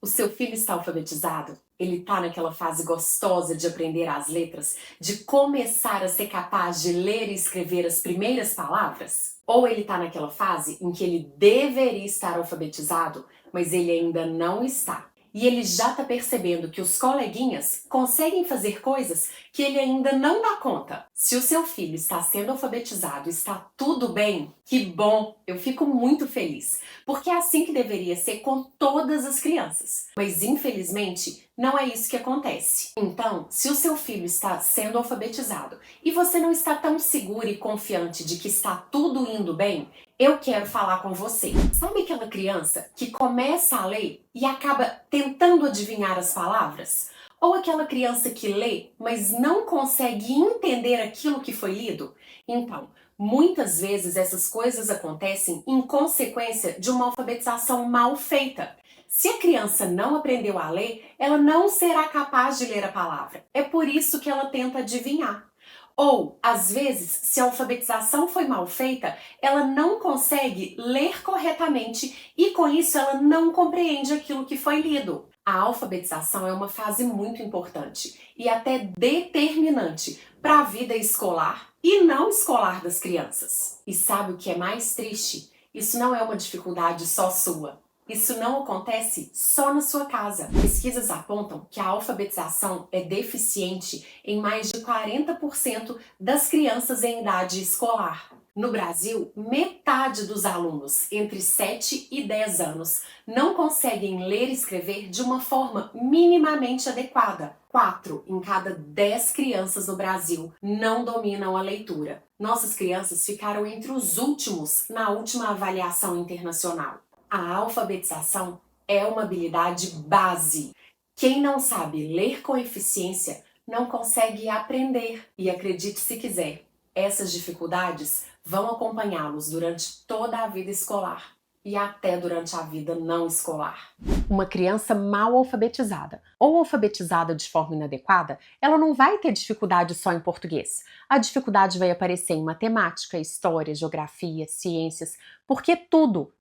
O seu filho está alfabetizado? Ele está naquela fase gostosa de aprender as letras, de começar a ser capaz de ler e escrever as primeiras palavras? Ou ele está naquela fase em que ele deveria estar alfabetizado, mas ele ainda não está? E ele já está percebendo que os coleguinhas conseguem fazer coisas que ele ainda não dá conta. Se o seu filho está sendo alfabetizado, está tudo bem, que bom! Eu fico muito feliz, porque é assim que deveria ser com todas as crianças. Mas infelizmente, não é isso que acontece. Então, se o seu filho está sendo alfabetizado e você não está tão seguro e confiante de que está tudo indo bem, eu quero falar com você. Sabe aquela criança que começa a ler e acaba tentando adivinhar as palavras? Ou aquela criança que lê, mas não consegue entender aquilo que foi lido? Então, muitas vezes essas coisas acontecem em consequência de uma alfabetização mal feita. Se a criança não aprendeu a ler, ela não será capaz de ler a palavra. É por isso que ela tenta adivinhar. Ou, às vezes, se a alfabetização foi mal feita, ela não consegue ler corretamente e com isso ela não compreende aquilo que foi lido. A alfabetização é uma fase muito importante e até determinante para a vida escolar e não escolar das crianças. E sabe o que é mais triste? Isso não é uma dificuldade só sua. Isso não acontece só na sua casa. Pesquisas apontam que a alfabetização é deficiente em mais de 40% das crianças em idade escolar. No Brasil, metade dos alunos entre 7 e 10 anos não conseguem ler e escrever de uma forma minimamente adequada. 4 em cada 10 crianças no Brasil não dominam a leitura. Nossas crianças ficaram entre os últimos na última avaliação internacional. A alfabetização é uma habilidade base. Quem não sabe ler com eficiência não consegue aprender. E acredite se quiser, essas dificuldades vão acompanhá-los durante toda a vida escolar e até durante a vida não escolar. Uma criança mal alfabetizada ou alfabetizada de forma inadequada, ela não vai ter dificuldade só em português. A dificuldade vai aparecer em matemática, história, geografia, ciências, porque tudo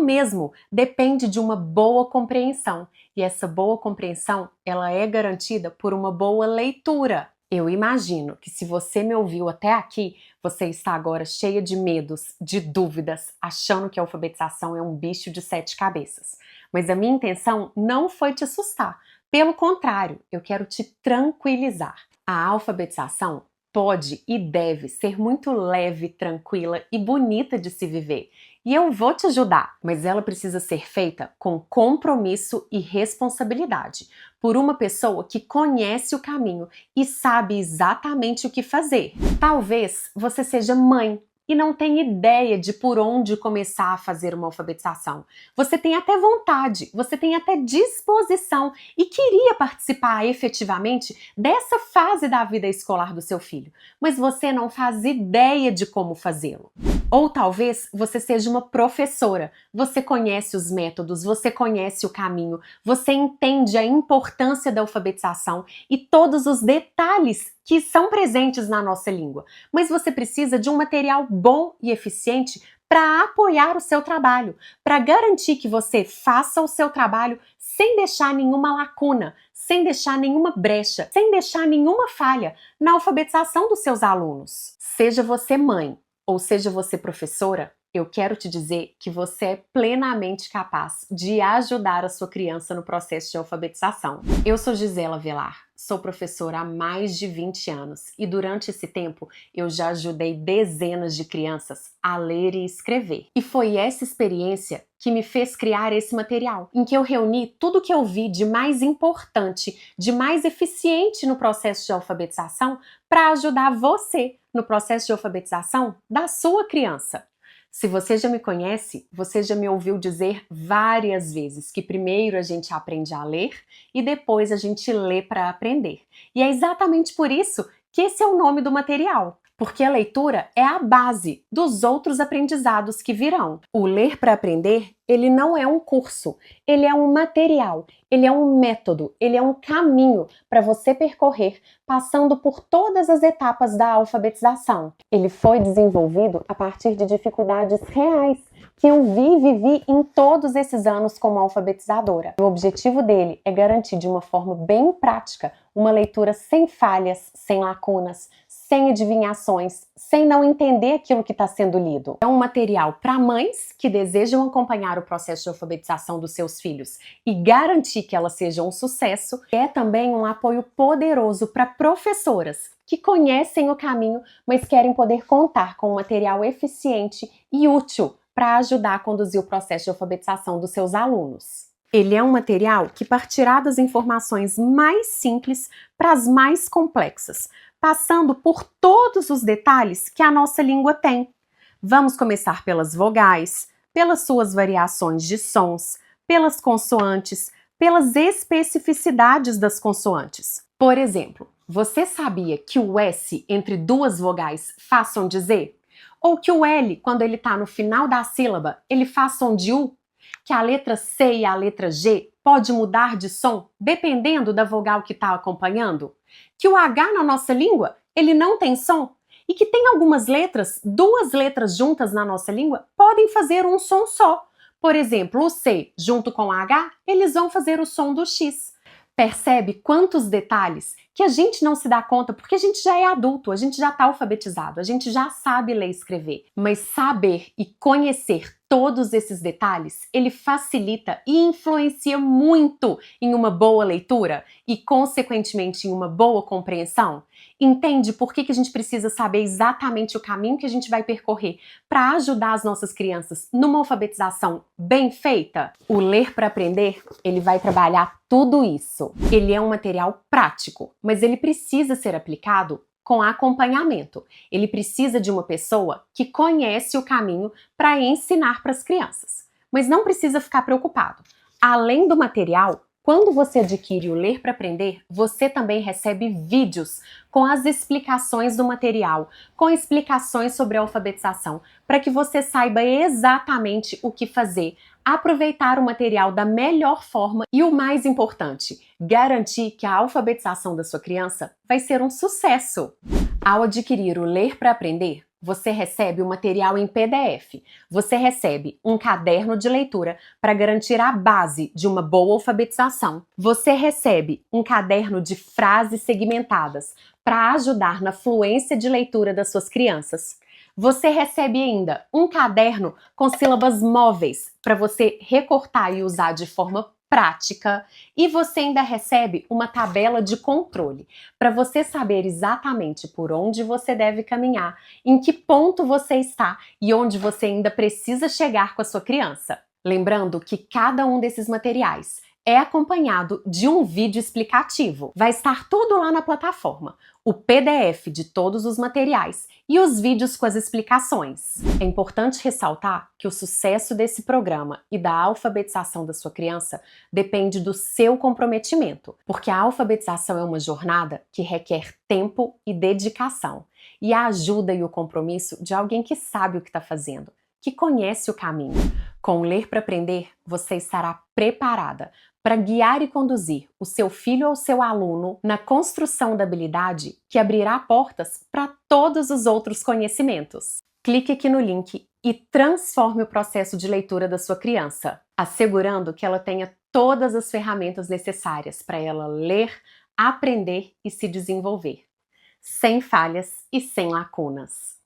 mesmo depende de uma boa compreensão. E essa boa compreensão, ela é garantida por uma boa leitura. Eu imagino que se você me ouviu até aqui, você está agora cheia de medos, de dúvidas, achando que a alfabetização é um bicho de 7 cabeças. Mas a minha intenção não foi te assustar. Pelo contrário, eu quero te tranquilizar. A alfabetização pode e deve ser muito leve, tranquila e bonita de se viver. E eu vou te ajudar, mas ela precisa ser feita com compromisso e responsabilidade, por uma pessoa que conhece o caminho e sabe exatamente o que fazer. Talvez você seja mãe e não tenha ideia de por onde começar a fazer uma alfabetização. Você tem até vontade, você tem até disposição e queria participar efetivamente dessa fase da vida escolar do seu filho, mas você não faz ideia de como fazê-lo. Ou talvez você seja uma professora, você conhece os métodos, você conhece o caminho, você entende a importância da alfabetização e todos os detalhes que são presentes na nossa língua, mas você precisa de um material bom e eficiente para apoiar o seu trabalho, para garantir que você faça o seu trabalho sem deixar nenhuma lacuna, sem deixar nenhuma brecha, sem deixar nenhuma falha na alfabetização dos seus alunos. Seja você mãe, ou seja você professora, eu quero te dizer que você é plenamente capaz de ajudar a sua criança no processo de alfabetização. Eu sou Gisela Velar, sou professora há mais de 20 anos e durante esse tempo eu já ajudei dezenas de crianças a ler e escrever. E foi essa experiência que me fez criar esse material, em que eu reuni tudo que eu vi de mais importante, de mais eficiente no processo de alfabetização para ajudar você no processo de alfabetização da sua criança. Se você já me conhece, você já me ouviu dizer várias vezes que primeiro a gente aprende a ler e depois a gente lê para aprender. E é exatamente por isso que esse é o nome do material. Porque a leitura é a base dos outros aprendizados que virão. O ler para aprender, ele não é um curso, ele é um material, ele é um método, ele é um caminho para você percorrer, passando por todas as etapas da alfabetização. Ele foi desenvolvido a partir de dificuldades reais, que eu vi e vivi em todos esses anos como alfabetizadora. O objetivo dele é garantir de uma forma bem prática uma leitura sem falhas, sem lacunas, sem adivinhações, sem não entender aquilo que está sendo lido. É um material para mães que desejam acompanhar o processo de alfabetização dos seus filhos e garantir que ela seja um sucesso. É também um apoio poderoso para professoras que conhecem o caminho, mas querem poder contar com um material eficiente e útil para ajudar a conduzir o processo de alfabetização dos seus alunos. Ele é um material que partirá das informações mais simples para as mais complexas, passando por todos os detalhes que a nossa língua tem. Vamos começar pelas vogais, pelas suas variações de sons, pelas consoantes, pelas especificidades das consoantes. Por exemplo, você sabia que o S entre duas vogais faz som de Z? Ou que o L, quando ele está no final da sílaba, ele faz som de U? Que a letra C e a letra G pode mudar de som dependendo da vogal que está acompanhando? Que o H na nossa língua, ele não tem som? E que tem algumas letras, duas letras juntas na nossa língua, podem fazer um som só. Por exemplo, o C junto com o H, eles vão fazer o som do X. Percebe quantos detalhes que a gente não se dá conta porque a gente já é adulto, a gente já está alfabetizado, a gente já sabe ler e escrever. Mas saber e conhecer todos esses detalhes, ele facilita e influencia muito em uma boa leitura e, consequentemente, em uma boa compreensão. Entende por que a gente precisa saber exatamente o caminho que a gente vai percorrer para ajudar as nossas crianças numa alfabetização bem feita? O Ler para Aprender, ele vai trabalhar tudo isso. Ele é um material prático, mas ele precisa ser aplicado com acompanhamento. Ele precisa de uma pessoa que conhece o caminho para ensinar para as crianças. Mas não precisa ficar preocupado. Além do material, quando você adquire o Ler para Aprender, você também recebe vídeos com as explicações do material, com explicações sobre a alfabetização, para que você saiba exatamente o que fazer, aproveitar o material da melhor forma e, o mais importante, garantir que a alfabetização da sua criança vai ser um sucesso. Ao adquirir o Ler para Aprender, você recebe o material em PDF. Você recebe um caderno de leitura para garantir a base de uma boa alfabetização. Você recebe um caderno de frases segmentadas para ajudar na fluência de leitura das suas crianças. Você recebe ainda um caderno com sílabas móveis para você recortar e usar de forma prática, e você ainda recebe uma tabela de controle para você saber exatamente por onde você deve caminhar, em que ponto você está e onde você ainda precisa chegar com a sua criança. Lembrando que cada um desses materiais é acompanhado de um vídeo explicativo. Vai estar tudo lá na plataforma, o PDF de todos os materiais e os vídeos com as explicações. É importante ressaltar que o sucesso desse programa e da alfabetização da sua criança depende do seu comprometimento, porque a alfabetização é uma jornada que requer tempo e dedicação, e a ajuda e o compromisso de alguém que sabe o que está fazendo, que conhece o caminho. Com o Ler para Aprender, você estará preparada para guiar e conduzir o seu filho ou seu aluno na construção da habilidade que abrirá portas para todos os outros conhecimentos. Clique aqui no link e transforme o processo de leitura da sua criança, assegurando que ela tenha todas as ferramentas necessárias para ela ler, aprender e se desenvolver, sem falhas e sem lacunas.